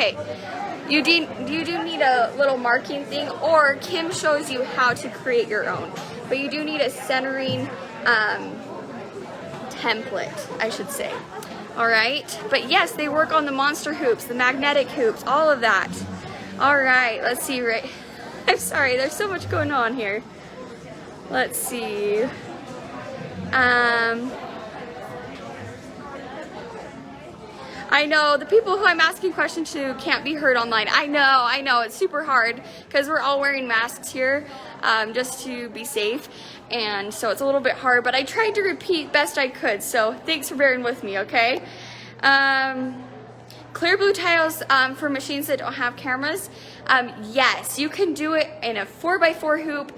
Okay, you do need a little marking thing, or Kim shows you how to create your own. But you do need a centering template, I should say. All right, but yes, they work on the monster hoops, the magnetic hoops, all of that. All right, let's see, right. I'm sorry, there's so much going on here. Let's see. I know the people who I'm asking questions to can't be heard online. I know, it's super hard because we're all wearing masks here just to be safe, and so it's a little bit hard, but I tried to repeat best I could, so thanks for bearing with me, okay? Clear blue tiles for machines that don't have cameras. Yes, you can do it in a 4x4 hoop.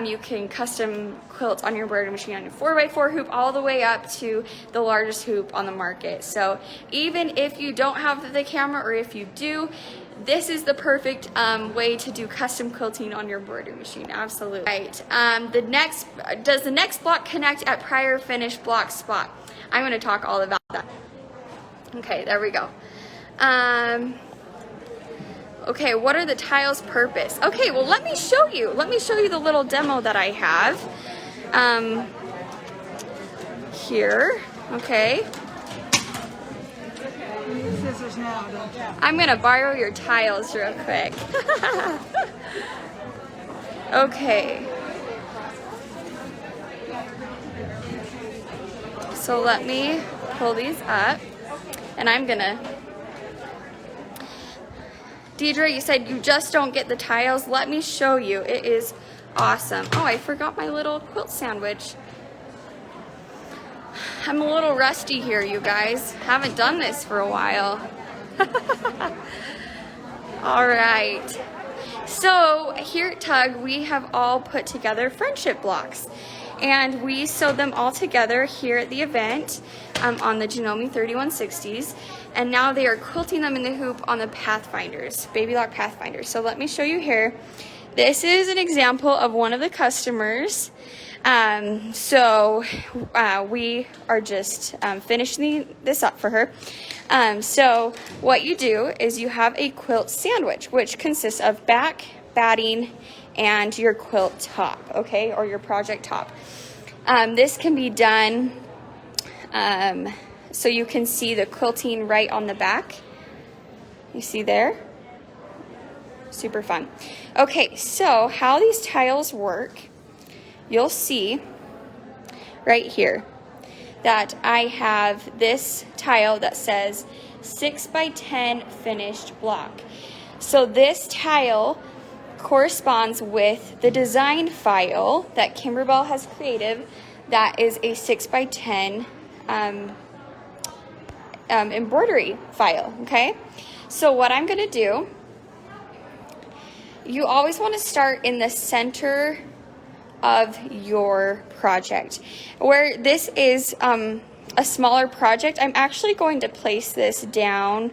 You can custom quilt on your embroidery machine on a 4x4 hoop all the way up to the largest hoop on the market. So even if you don't have the camera, or if you do, this is the perfect way to do custom quilting on your embroidery machine. Absolutely. Right. Does the next block connect at prior finished block spot? I'm going to talk all about that. Okay, there we go. Okay, what are the tiles' purpose? Okay, well, let me show you. Let me show you the little demo that I have here. Okay. I'm gonna borrow your tiles real quick. Okay. So let me pull these up, and I'm gonna. Deidre, you said you just don't get the tiles. Let me show you. It is awesome. Oh, I forgot my little quilt sandwich. I'm a little rusty here, you guys. Haven't done this for a while. All right. So here at Tug, we have all put together friendship blocks, and we sewed them all together here at the event on the Janome 3160s, and now they are quilting them in the hoop on the Pathfinders, Baby Lock Pathfinders. So let me show you here. This is an example of one of the customers. We are just finishing this up for her. So what you do is you have a quilt sandwich, which consists of back, batting, and your quilt top, okay, or your project top. This can be done so you can see the quilting right on the back. You see there? Super fun. Okay, so how these tiles work, you'll see right here that I have this tile that says 6x10 finished block. So this tile corresponds with the design file that Kimberbell has created that is a 6x10 embroidery file, okay? So what I'm gonna do, you always want to start in the center of your project. Where this is a smaller project, I'm actually going to place this down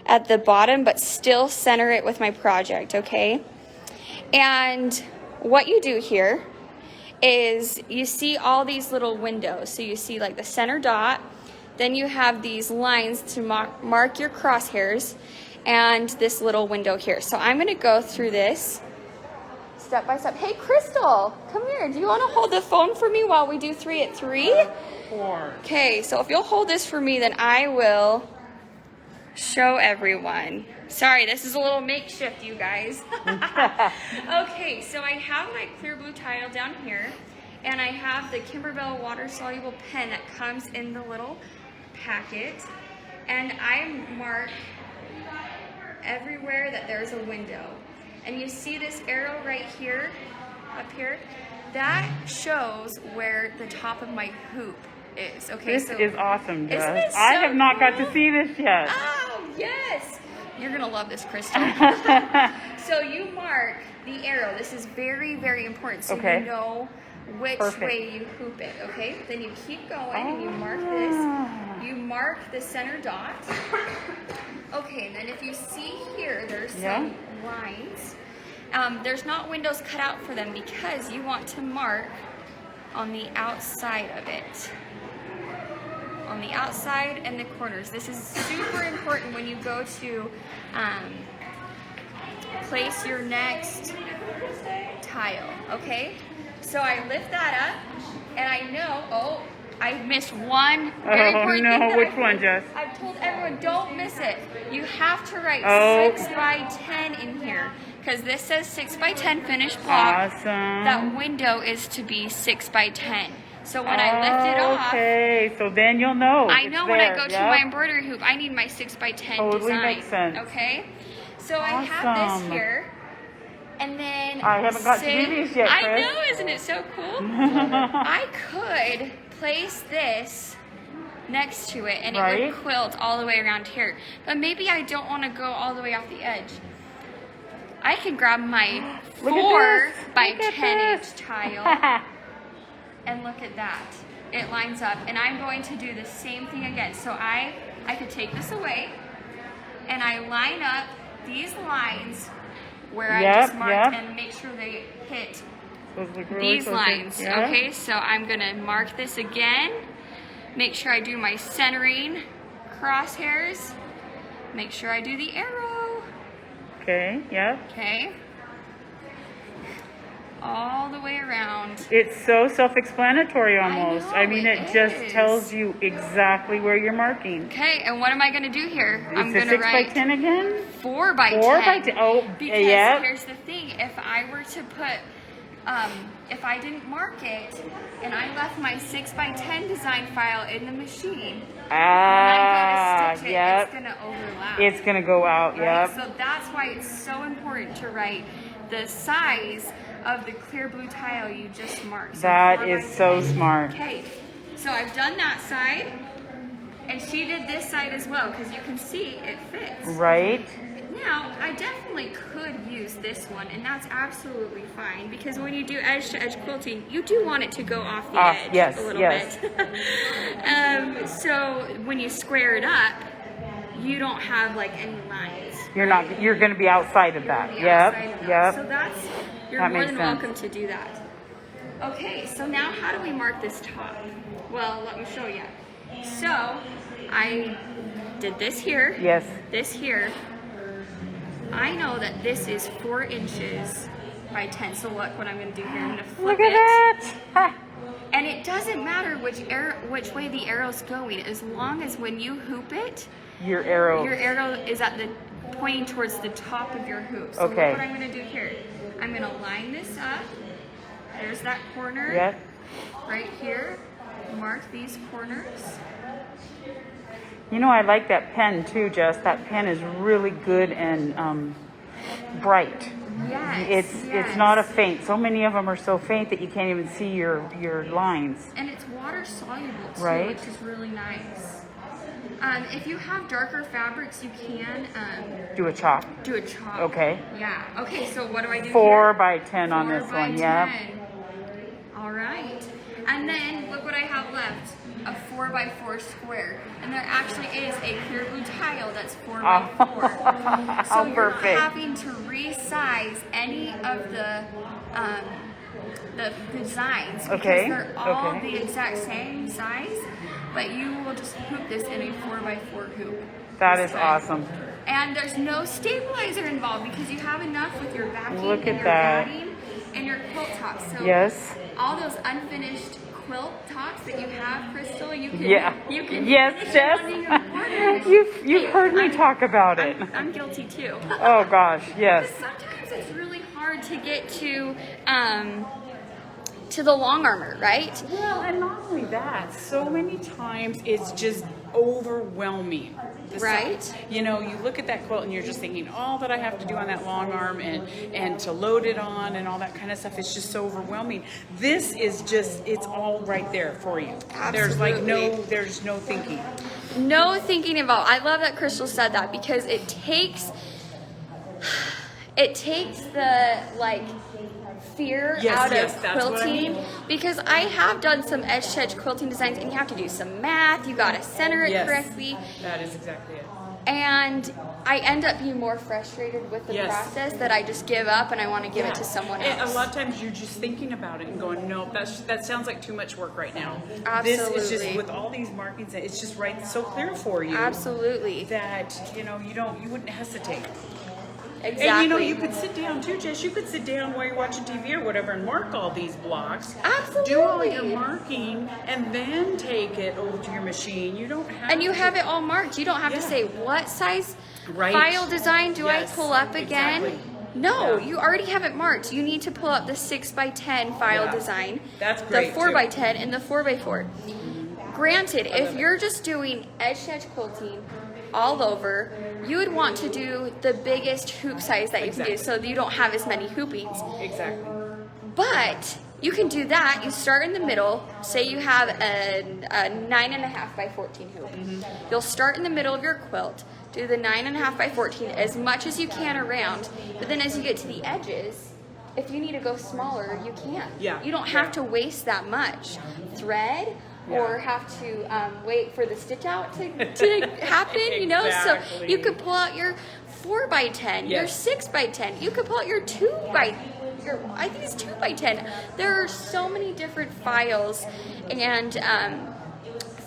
at the bottom but still center it with my project, okay? And what you do here is you see all these little windows. So you see like the center dot, then you have these lines to mark your crosshairs, and this little window here. So I'm gonna go through this step by step. Hey, Crystal, come here. Do you want to hold the phone for me while we do 3 at 3? 4. Okay, so if you'll hold this for me, then I will show everyone. Sorry, this is a little makeshift, you guys. Okay, so I have my clear blue tile down here, and I have the Kimberbell water-soluble pen that comes in the little packet, and I mark everywhere that there's a window. And you see this arrow right here, up here? That shows where the top of my hoop is. Okay, this is awesome, Jess. Isn't it so I have not cool? got to see this yet. Oh, yes! You're gonna love this, Crystal. So you mark the arrow. This is very, very important, so you know which way you hoop it, okay? Then you keep going and you mark this. You mark the center dot. Okay, and then if you see here, there's some lines. There's not windows cut out for them because you want to mark on the outside of it. on the outside and the corners. This is super important when you go to place your next tile, okay? So I lift that up, and I know, oh, I missed one very important thing. No, which one, Jess? I've told everyone, don't miss it. You have to write 6 by 10 in here, because this says 6 by 10 finished block. Awesome. That window is to be 6 by 10. So when I lift it off, okay, so then you'll know. I it's know when I there. go to my embroidery hoop, I need my 6 by 10 Totally design. makes sense. Okay, so I have this here, and then I haven't got to do these yet, I Chris. know, isn't it so cool? I could place this next to it, and it Right. would quilt all the way around here. But maybe I don't want to go all the way off the edge. I can grab my Look at 4 this. by Look at 10 this. inch tile. And look at that. It lines up. And I'm going to do the same thing again. So I could take this away, and I line up these lines where I Yep, just marked yep. and make sure they hit Those look really these so good. lines. Yeah. Okay, so I'm gonna mark this again. Make sure I do my centering crosshairs. Make sure I do the arrow. Okay, yeah. Okay. All the way around. It's so self-explanatory almost. know, I mean, it just is. tells you exactly where you're marking. Okay, and what am I gonna do here? I'm It's a gonna 6 by write 10 again? 4 by 10. 4 by 10. Oh, Because yeah. here's the thing, if I were to put, if I didn't mark it and I left my 6 by 10 design file in the machine, when I go to stitch it, Yep. it's gonna overlap. It's gonna go out, right? yep. So that's why it's so important to write the size of the clear blue tile you just marked. So That 4 is by so 10. smart. Okay, so I've done that side, and she did this side as well, because you can see it fits. Right? Now, I definitely could use this one, and that's absolutely fine, because when you do edge-to-edge quilting, you do want it to go off the edge yes, a little yes. bit. So when you square it up, you don't have like any lines. You're gonna be outside of that. The Yep, outside of that. yep. So you're That more makes than sense. welcome to do that. Okay, so now how do we mark this top? Well, let me show you. So I did this here. Yes. This here. I know that this is 4 inches by 10. So look what I'm going to do here. I'm going to flip Look at it. that! Ha. And it doesn't matter which way the arrow's going, as long as when you hoop it, Your arrow. your arrow is at the pointing towards the top of your hoop. So Okay. look what I'm going to do here. I'm going to line this up. There's that corner Yep. right here. Mark these corners. You know, I like that pen too, Jess. That pen is really good and bright. Yes. It's not a faint. So many of them are so faint that you can't even see your lines. And it's water soluble too, Right. which is really nice. If you have darker fabrics, you can Do a chop. do a chop. Okay. Yeah. Okay. So what do I do 4 here? by 10 on 4 this by one. Yep. 10. All right. And then look what I have left. A 4 by 4 square. And there actually is a clear blue tile that's 4 by 4. So Oh, you're perfect. not having to resize any of the designs, because Okay, they're all okay. the exact same size, but you will just hoop this in a 4 by 4 hoop. That This is way. awesome. And there's no stabilizer involved, because you have enough with your backing Look and at your that. batting and your quilt tops. So Yes. all those unfinished quilt tops that you have, Crystal, you can Yeah. you can Yes, finish Jess. one in your corner. You've heard me talk about it. I'm guilty too. Oh gosh, yes. Sometimes it's really hard to get to the long armor, right? Well, and not only that, so many times it's just overwhelming. The Right. size. You know, you look at that quilt and you're just thinking, all that I have to do on that long arm and to load it on and all that kind of stuff, it's just so overwhelming. This is just, it's all right there for you. There's Absolutely. no thinking. No thinking involved. I love that Crystal said that, because it takes the like fear Yes, out yes, of that's what I quilting, mean. because I have done some edge to edge quilting designs, and you have to do some math. You got to center it Yes. correctly, That is exactly it. and I end up being more frustrated with the Yes. process that I just give up and I want to give it to someone And else. a lot of times you're just thinking about it and going, no, that sounds like too much work right now. Absolutely. This is just with all these markings, it's just right so clear for you. Absolutely. That you wouldn't hesitate. Exactly. And you could sit down too, Jess. You could sit down while you're watching TV or whatever and mark all these blocks. Absolutely. Do all your marking and then take it over to your machine. You don't have And you to. have it all marked. You don't have to Yeah. say, what size Right. file design do Yes, I pull up again? exactly. No, Yeah. you already have it marked. You need to pull up the 6x10 file Yeah. design, That's the great, 4x10, and the 4x4. Granted, if you're just doing edge-to-edge quilting all over, you would want to do the biggest hoop size that you can do so that you don't have as many hoopings. Exactly. But you can do that. You start in the middle. Say you have a 9.5 by 14 hoop. You'll start in the middle of your quilt. Do the 9.5 by 14 as much as you can around. But then as you get to the edges, if you need to go smaller, you can. Yeah. You don't have to waste that much thread or have to wait for the stitch out to happen. So Exactly. you could pull out your 4x10, your Yes. 6x10. You could pull out your I think it's 2x10. There are so many different files and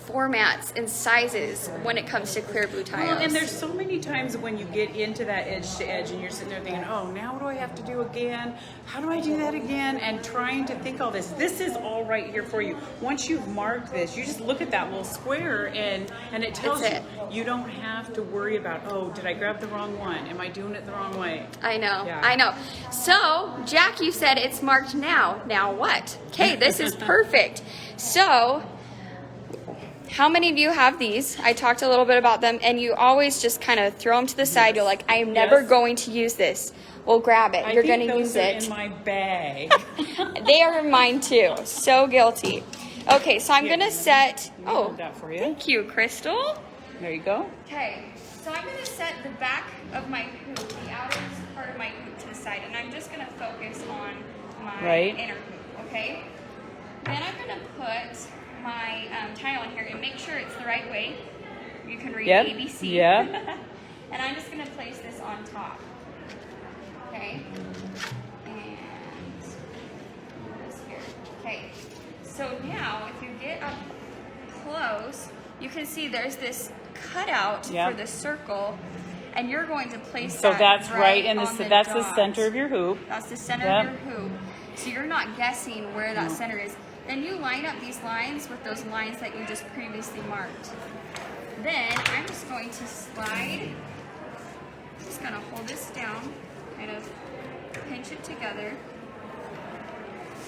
formats and sizes when it comes to clear blue tiles. Well, and there's so many times when you get into that edge to edge and you're sitting there thinking, oh, now what do I have to do again? How do I do that again? And trying to think all this. This is all right here for you. Once you've marked this, you just look at that little square and it tells That's you. it. You don't have to worry about, oh, did I grab the wrong one? Am I doing it the wrong way? I know, Yeah. I know. So, Jack, you said it's marked now. Now what? Okay, this is perfect. So, how many of you have these? I talked a little bit about them, and you always just kind of throw them to the side. You're like, I am never Yes. going to use this. Well, grab it. You're going to use are it. in my bag. They are in mine too. So guilty. Okay, so I'm Here, going to set. Let me Oh, hold that for you. thank you, Crystal. There you go. Okay, so I'm going to set the back of my hoop, the outer part of my hoop to the side, and I'm just going to focus on my Right. inner hoop, okay? Then I'm going to put my tile in here and make sure it's the right way. You can read Yep. ABC. Yeah. And I'm just going to place this on top. Okay? And this here. Okay. So now, if you get up close, you can see there's this cutout Yep. for the circle, and you're going to place So that that's right in on that's the dot. center of your hoop. That's the center Yep. of your hoop. So you're not guessing where that center is. Then you line up these lines with those lines that you just previously marked. Then I'm just going to slide, just gonna hold this down, kind of pinch it together,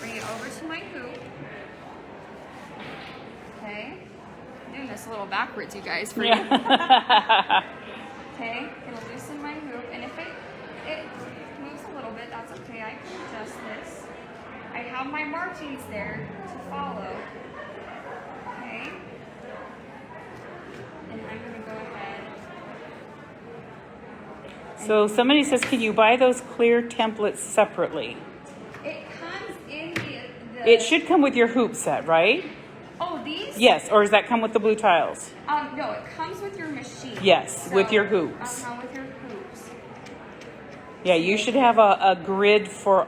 bring it over to my hoop. Okay, I'm doing this a little backwards, you guys, for you. Yeah. Okay, it'll loosen my hoop, and if it moves a little bit, that's okay. I can adjust this. I have my markings there to follow. Okay, and I'm gonna go ahead. So somebody says, can you buy those clear templates separately? It comes in the. It should come with your hoop set, right? Oh, these? Yes, or does that come with the blue tiles? No, it comes with your machine. Yes, with your hoops. With your hoops. Yeah, you should have a grid for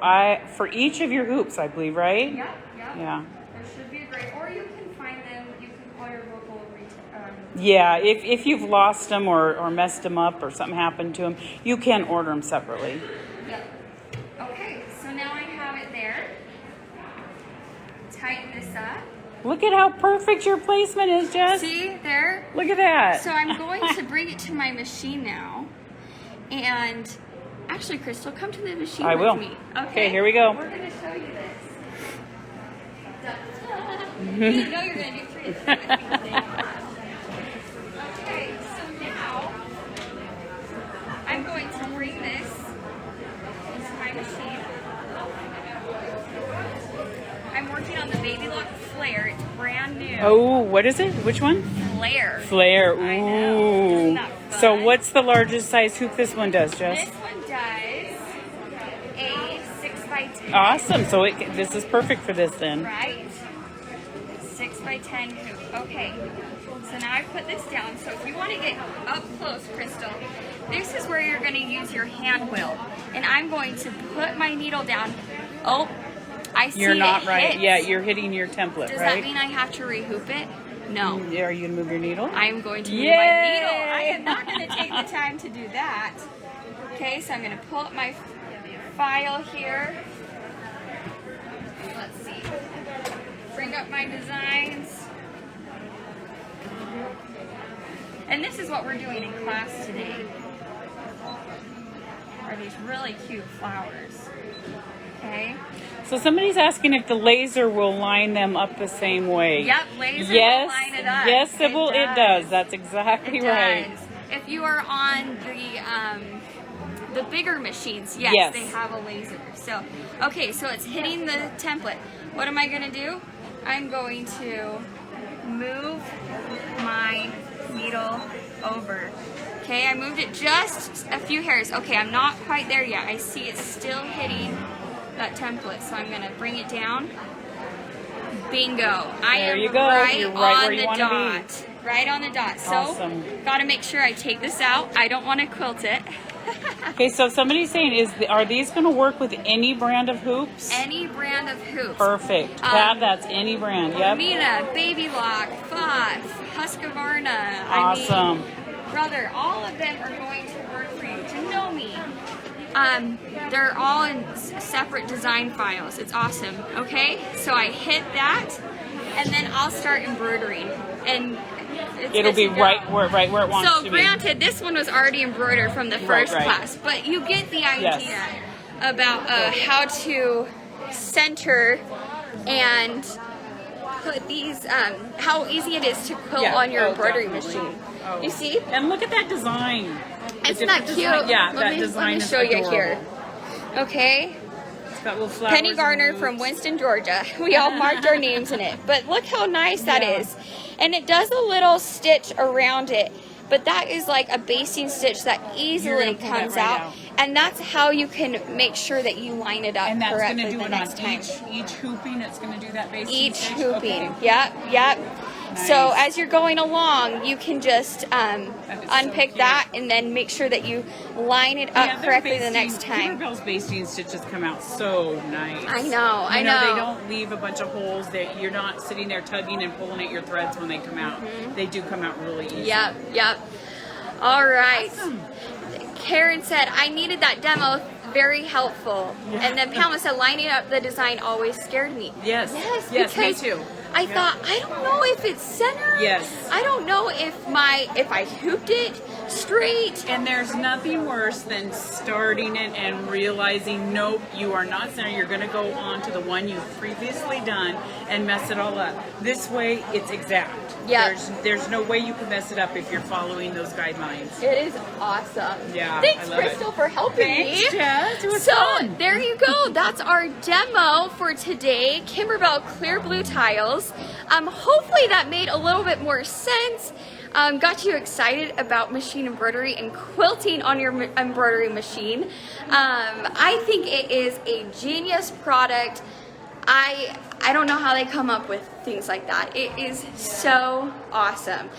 each of your hoops, I believe, right? Yep. Yeah. There should be a grade, or you can find them. You can call your local retail. Yeah, if you've lost them or messed them up or something happened to them, you can order them separately. Yep. Okay, so now I have it there. Tighten this up. Look at how perfect your placement is, Jess. See there? Look at that. So I'm going to bring it to my machine now. And actually, Crystal, come to the machine I with will. me. Okay, here we go. We're going to show you this. You didn't know you were going to do 3 with me today. Okay, so now I'm going to bring this into my machine. I'm working on the Baby Lock Flare. It's brand new. Oh, what is it? Which one? Flare. Flare. I know. Isn't Ooh. that fun? So what's the largest size hoop this one does, Jess? This one does a 6x10. Awesome. So this is perfect for this then. Right? 6x10 hoop. Okay. So now I put this down. So if you want to get up close, Crystal, this is where you're going to use your hand wheel. And I'm going to put my needle down. Oh, I see You're not it right. hits. Yeah, you're hitting your template, Does right? that mean I have to rehoop it? No. Are you gonna move your needle? I'm going to move Yay! my needle. I am not going to take the time to do that. Okay, so I'm going to pull up my file here. Let's see. Bring up my designs. And this is what we're doing in class today. Are these really cute flowers. Okay. So somebody's asking if the laser will line them up the same way. Yep, laser yes, will line it up. Yes, Sybil, it does. That's exactly It right. does. If you are on the bigger machines, yes, they have a laser. So, okay, so it's hitting the template. What am I going to do? I'm going to move my needle over. Okay, I moved it just a few hairs. Okay, I'm not quite there yet. I see it's still hitting that template, so I'm going to bring it down. Bingo. I There am you go. right, You're right on where you the wanna be. dot. Right on the dot. So, Awesome. got to make sure I take this out. I don't want to quilt it. Okay, so somebody's saying, are these going to work with any brand of hoops? Any brand of hoops. Perfect. That's any brand. Yep. Mina, Baby Lock, Fox, Husqvarna. Awesome. I mean, brother, all of them are going to work for you. To know me, they're all in separate design files. It's awesome. Okay, so I hit that, and then I'll start embroidering, and It'll be right where it wants to So be. granted, this one was already embroidered from the first right. class, but you get the idea Yes. about how to center and put these, how easy it is to quilt Yeah. on your Oh, embroidery definitely. machine. Oh. You see? And look at that design. The Isn't that different cute? design- Yeah, that let design me is show you adorable. here. Okay. It's got little flowers. Penny and Garner roots. from Winston, Georgia. We all marked our names in it. But look how nice that Yeah. is. And it does a little stitch around it. But that is like a basting stitch that You're easily gonna pull that comes right out. out. And that's how you can make sure that you line it up And that's going correctly to do the it next on time. each hooping. It's going to do that basting Each stitch? hooping. Okay. Yep, yep. Nice. So as you're going along, you can just is unpick so that and then make sure that you line it up Yeah, their correctly the basting- next time. Kimberbell's basting stitches come out so nice. I know, I You know. They don't leave a bunch of holes. That you're not sitting there tugging and pulling at your threads when they come out. They do come out really easy. Yep, yep. All right. Awesome. Karen said, I needed that demo. Very helpful. Yeah. And then Pamela said, lining up the design always scared me. Yes. Yes, Yes, me because too. I Yeah. thought, I don't know if it's centered. Yes. I don't know if I hooped it straight. And there's nothing worse than starting it and realizing, nope, you are not center. You're going to go on to the one you've previously done and mess it all up. This way, it's exact. Yeah. There's no way you can mess it up if you're following those guidelines. It is awesome. Yeah, Thanks, I love Crystal, it. for helping me. Thanks, Jess. It was So fun. there you go. That's our demo for today. Kimberbell clear blue tiles. Hopefully that made a little bit more sense. Got you excited about machine embroidery and quilting on your embroidery machine. I think it is a genius product. I don't know how they come up with things like that. It is so awesome.